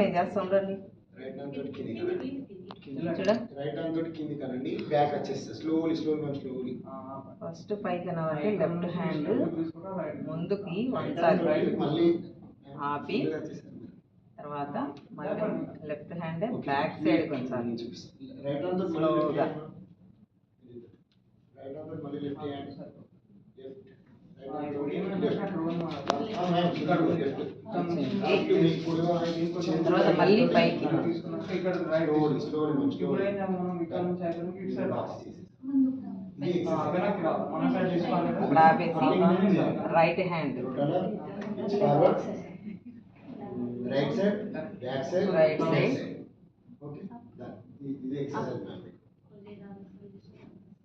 నేను చేస్తాం రండి. రైట్ హ్యాండ్ తోటి కింది కనండి. చూడ రైట్ హ్యాండ్ తోటి కింది కనండి. బ్యాక్ వచ్చేస్తుంది. Slowly slowly. ఫస్ట్ పైకి అనాలంటే లెఫ్ట్ హ్యాండ్ ముందుకి ఒకసారి మళ్ళీ ఆపి తర్వాత మళ్ళీ లెఫ్ట్ హ్యాండ్ బ్యాక్ సైడ్ కొంచెం రైట్ హ్యాండ్ తోటి స్లోగా రైట్ హ్యాండ్ తోటి మళ్ళీ లెఫ్ట్ హ్యాండ్ తర్వాత మళ్ళీ పైకి ఆపేసి right hand right side back side right side okay ఇది ఎక్సర్సైజ్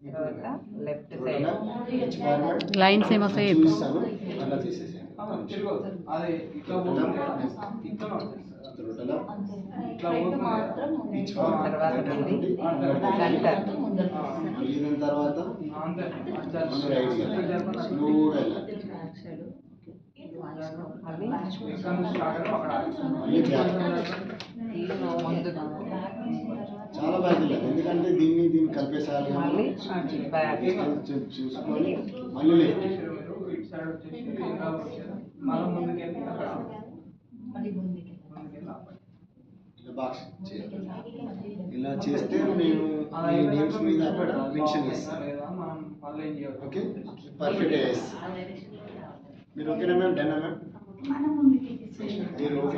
తర్వాత లెఫ్ట్ సైడ్ లైన్స్ ఏమో సేపు చూస్తాను అలా చేసేసాను తర్వాత మళ్ళీ సెంటర్ మళ్ళీ దాని తర్వాత రైట్ స్లోగా మళ్ళీ మళ్ళీ బ్యాక్ ముందుకు చాలా బాగా తెలియదు ఎందుకంటే దీన్ని కలిపేసాలి మళ్ళీ బ్యాక్ చూసుకొని మళ్ళీ లెఫ్ట్ ఇలా బాక్స్ చేయాలి. ఇలా చేస్తే నేను ఈ నేమ్స్ మీద అక్కడ మెన్షన్ చేస్తాను. ఓకే పర్ఫెక్ట్ ఎస్ మీరు ఓకేనా మ్యామ్ డన్ మ్యామ్ మీరు ఓకే